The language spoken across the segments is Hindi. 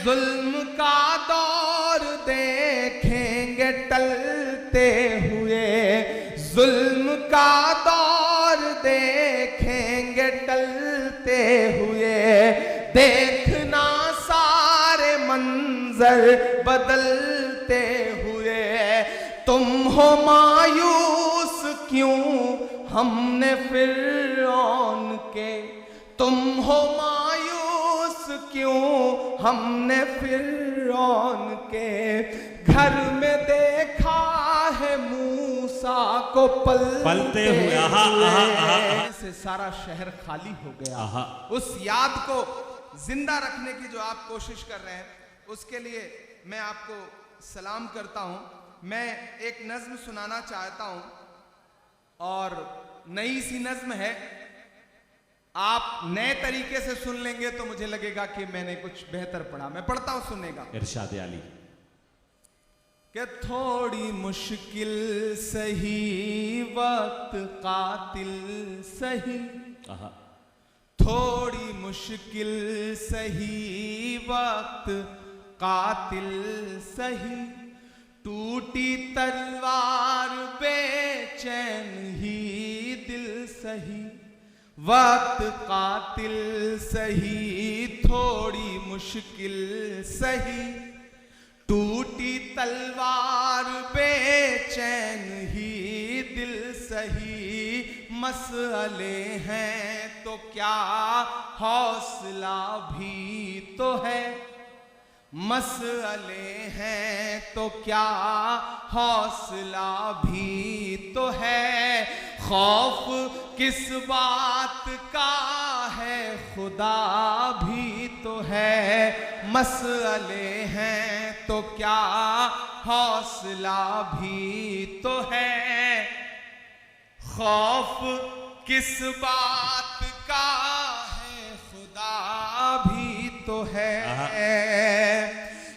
जुल्म का दौर देखेंगे टलते हुए, जुल्म का दौर देखेंगे टलते हुए, देखना सारे मंजर बदलते हुए। तुम हो मायूस क्यों हमने फिरौन के, तुम हो मायूस क्यों हमने फिरौन के। घर में देखा है मूसा को पलते हुए, से सारा शहर खाली हो गया। उस याद को जिंदा रखने की जो आप कोशिश कर रहे हैं, उसके लिए मैं आपको सलाम करता हूं। मैं एक नज्म सुनाना चाहता हूं और नई सी नज्म है। आप नए तरीके से सुन लेंगे तो मुझे लगेगा कि मैंने कुछ बेहतर पढ़ा। मैं पढ़ता हूं, सुनेगा। इरशाद आली कि थोड़ी मुश्किल सही वक्त कातिल सही, थोड़ी मुश्किल सही वक्त कातिल सही, टूटी तलवार बेचैन ही दिल सही। वक्त कातिल सही, थोड़ी मुश्किल सही, टूटी तलवार बेचैन ही दिल सही। मसले हैं तो क्या हौसला भी तो है, मसले हैं तो क्या हौसला भी तो है। खौफ किस बात का है खुदा भी तो है। मसले हैं तो क्या हौसला भी तो है। खौफ किस बात का है खुदा भी तो है।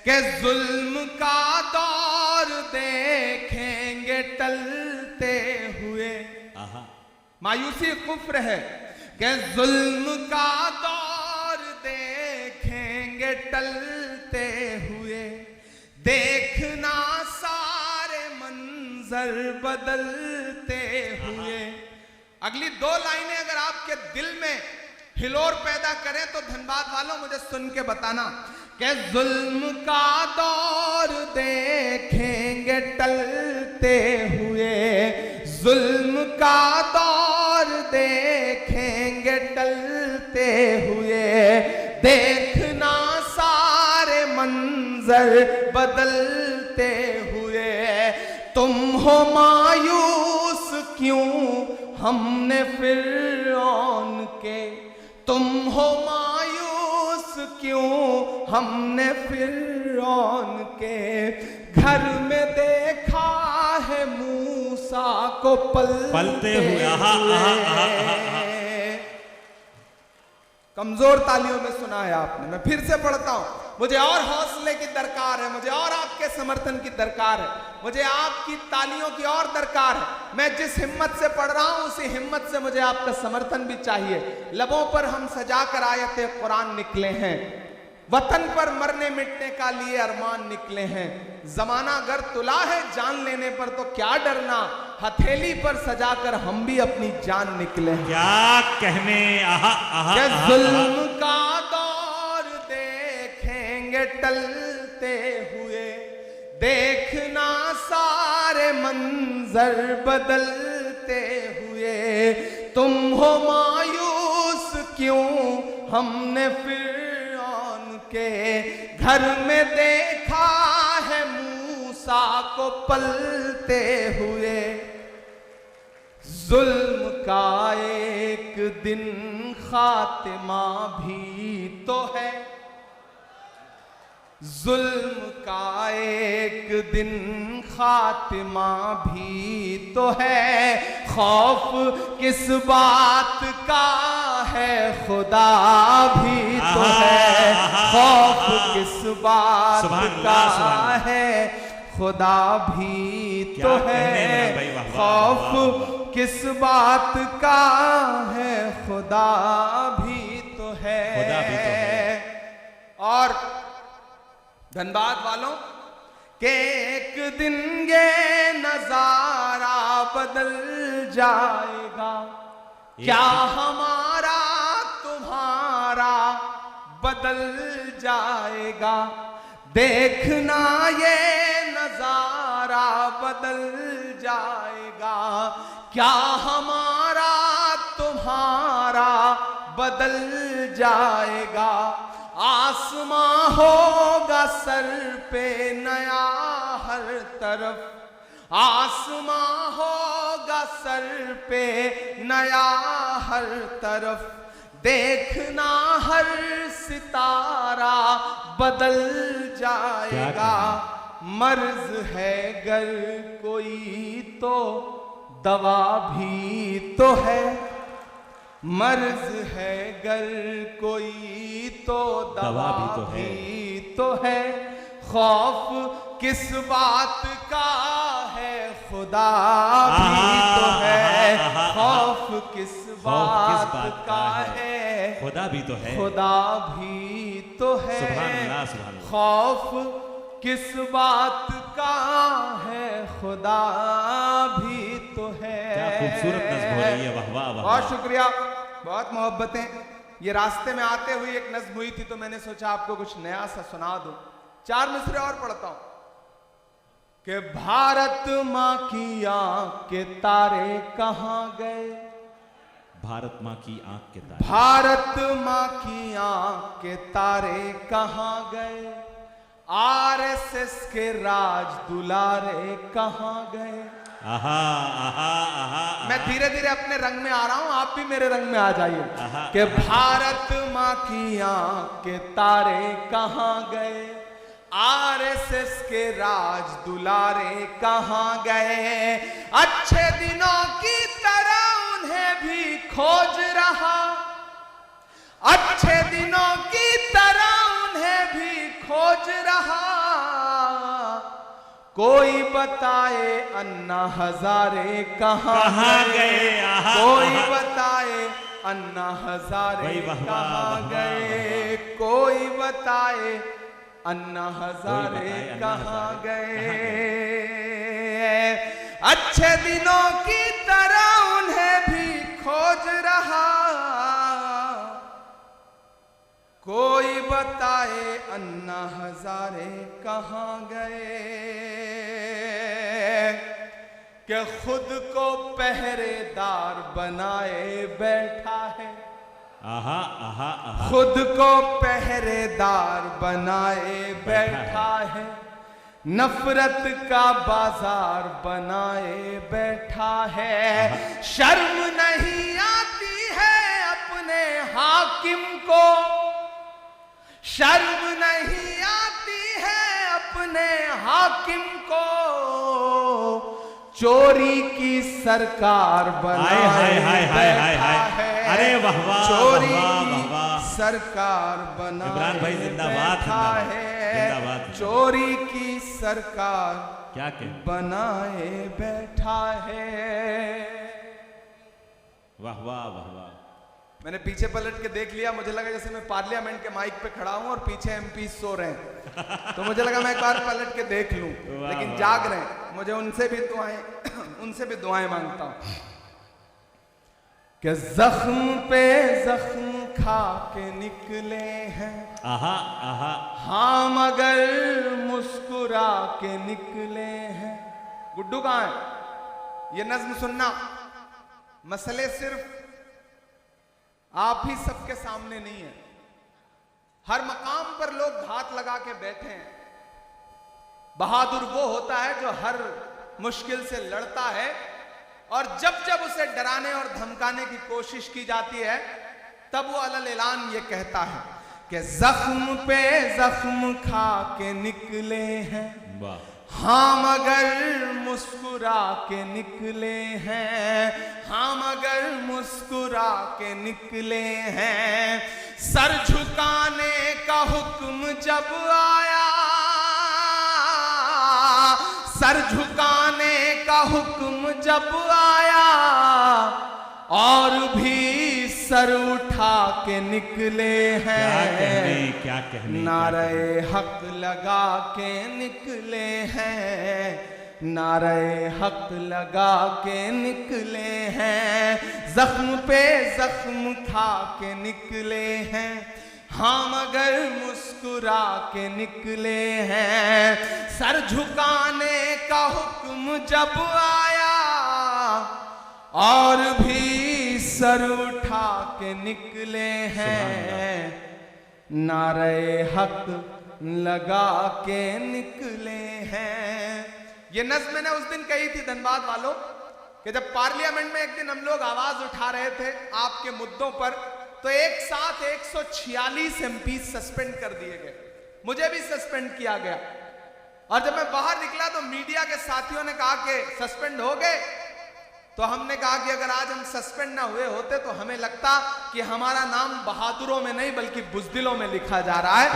कि जुल्म का दौर देखेंगे टलते हुए, मायूसी कुफ्र है। कि जुल्म का दौर देखेंगे टलते हुए, देखना सारे मंजर बदलते हुए। अगली दो लाइनें अगर आपके दिल में हिलोर पैदा करें तो धनबाद वालों मुझे सुन के बताना। कि जुल्म का दौर देखेंगे टलते हुए, जुल्म का दौर देखेंगे टलते हुए, देखना सारे मंजर बदलते हुए। तुम हो मायूस क्यों हमने फिरौन के, तुम हो मायूस क्यों हमने फिरौन के। घर में देखा है मूसा को पलते हुए। कमजोर तालियों में सुना है आपने। मैं फिर से पढ़ता हूं। मुझे और हौसले की दरकार है, मुझे और आपके समर्थन की दरकार है, मुझे आपकी तालियों की और दरकार है। मैं जिस हिम्मत से पढ़ रहा हूं उसी हिम्मत से मुझे आपका समर्थन भी चाहिए। लबों पर हम सजाकर आयते कुरान निकले हैं, वतन पर मरने मिटने का लिए अरमान निकले हैं। जमाना अगर तुला है जान लेने पर तो क्या डरना, हथेली पर सजाकर हम भी अपनी जान निकले हैं। क्या कहने। जुल्म का दौर देखेंगे टलते हुए, देखना सारे मंजर बदलते हुए। तुम हो मायूस क्यों हमने फिरौन के, घर में देखा है मूसा को पलते हुए। जुल्म का एक दिन खातिमा भी तो है, जुल्म का एक दिन खातिमा भी तो है। खौफ किस बात का है खुदा भी तो है। खौफ किस बात का है खुदा भी तो है। खौफ किस बात का है खुदा भी तो है। और धनबाद वालों के एक दिन ये नजारा बदल जाएगा, क्या हमारा तुम्हारा बदल जाएगा। देखना ये नजारा बदल जाएगा, क्या हमारा तुम्हारा बदल जाएगा। आसमां होगा सर पे नया हर तरफ, आसमां होगा सर पे नया हर तरफ। देखना हर सितारा बदल जाएगा। मर्ज है गर कोई तो दवा भी तो है, मर्ज है गर कोई तो दवा भी तो है। खौफ किस बात का है खुदा भी तो है, खौफ किस बात का है खुदा भी तो है, खुदा भी तो है। सुभान अल्लाह, सुभान अल्लाह। खौफ किस बात का है खुदा भी तो है। क्या खूबसूरत नज़्म हो रही है, वाह वाह वाह। बहुत शुक्रिया, बहुत मोहब्बतें। ये रास्ते में आते हुए एक नज़्म हुई थी तो मैंने सोचा आपको कुछ नया सा सुना दूं। 4 मिसरे और पढ़ता हूं कि भारत माँ की आंख के तारे कहां गए, भारत माँ की आंख के तारे, भारत माँ की आंख के तारे कहां गए। आरएसएस के राज दुलारे कहां गए। आहा आहा आहा। मैं धीरे धीरे अपने रंग में आ रहा हूं, आप भी मेरे रंग में आ जाइए। कि भारत माँ की आंख के तारे कहां गए, आरएसएस के राज दुलारे कहां गए। अच्छे दिनों की तरह उन्हें भी खोज रहा, अच्छे दिनों की तरह उन्हें भी खोज रहा। कोई बताए अन्ना हजारे कहां गए, कोई बताए अन्ना हजारे कहां गए, कोई बताए अन्ना हजारे कहां गए। अच्छे दिनों की तरह उन्हें भी खोज रहा, कोई बताए अन्ना हजारे कहां गए। कि खुद को पहरेदार बनाए बैठा है, आहा आहा आहा। खुद को पहरेदार बनाए बैठा है। नफरत का बाजार बनाए बैठा है। शर्म नहीं आती है अपने हाकिम को, शर्म नहीं आती है अपने हाकिम को। चोरी की सरकार बनाए बैठा है। अरे वाह वाह, चोरी वाह वाह। सरकार बनाए इमरान भाई जिंदाबाद, बैठा जिंदाबाद। है। चोरी की सरकार क्या बनाए बैठा है। वाह वाह वाह वाह। मैंने पीछे पलट के देख लिया, मुझे लगा जैसे मैं पार्लियामेंट के माइक पे खड़ा हूं और पीछे एमपी सो रहे हैं। तो मुझे लगा मैं एक बार पलट के देख लूं, लेकिन जाग रहे हैं। मुझे उनसे भी दुआएं मांगता हूं कि जख्म पे जख्म खा के निकले हैं, आहा आहा। हाँ मगर मुस्कुरा के निकले हैं। गुड्डू कहां है? ये नज्म सुनना। मसले सिर्फ आप ही सबके सामने नहीं है, हर मकाम पर लोग घात लगा के बैठे हैं। बहादुर वो होता है जो हर मुश्किल से लड़ता है, और जब जब उसे डराने और धमकाने की कोशिश की जाती है तब वो अलल ऐलान ये कहता है कि जख्म पे जख्म खा के निकले हैं, हाँ मगर मुस्कुरा के निकले हैं, हाँ मगर मुस्कुरा के निकले हैं। सर झुकाने का हुक्म जब आया, सर झुकाने का हुक्म जब आया, और भी सर उठा के निकले हैं, क्या कहने नारे हक लगा के निकले हैं, नारे हक लगा के निकले हैं, जख्म पे जख्म खा के निकले हैं, हाँ मगर मुस्कुरा के निकले हैं। सर झुकाने का हुक्म जब आया और भी सर उठा के निकले हैं, नारे हक लगा के निकले हैं। ये नज़्म मैंने उस दिन कही थी धनबाद वालों कि जब पार्लियामेंट में एक दिन हम लोग आवाज उठा रहे थे आपके मुद्दों पर, तो एक साथ 146 एमपी सस्पेंड कर दिए गए, मुझे भी सस्पेंड किया गया। और जब मैं बाहर निकला तो मीडिया के साथियों ने कहा कि सस्पेंड हो गए, तो हमने कहा कि अगर आज हम सस्पेंड ना हुए होते तो हमें लगता कि हमारा नाम बहादुरों में नहीं बल्कि बुज़दिलों में लिखा जा रहा है।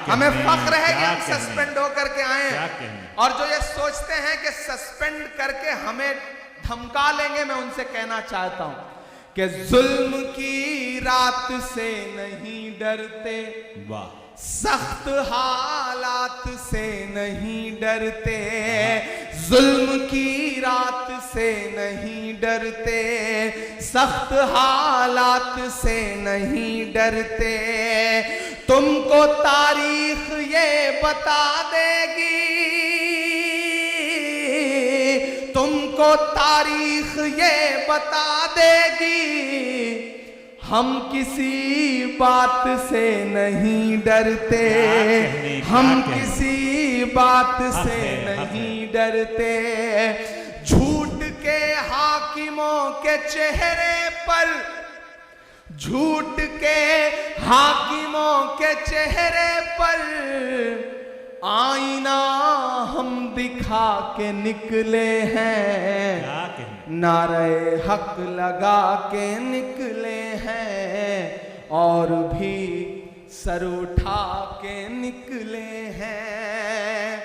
हमें फख्र है कि हम सस्पेंड होकर के आए हैं। और जो ये सोचते हैं कि सस्पेंड करके हमें धमका लेंगे, मैं उनसे कहना चाहता हूं कि जुल्म की रात से नहीं डरते, वाह, सख्त हालात से नहीं डरते, जुल्म की रात से नहीं डरते, सख्त हालात से नहीं डरते। तुमको तारीख ये बता देगी, तुमको तारीख ये बता देगी, हम किसी बात से नहीं डरते, हम किसी बात से नहीं डरते। झूठ के हाकिमों के चेहरे पर, झूठ के हाकिमों के चेहरे पर आईना हम दिखा के निकले हैं, नारे हक लगा के निकले हैं और भी सर उठा के निकले हैं।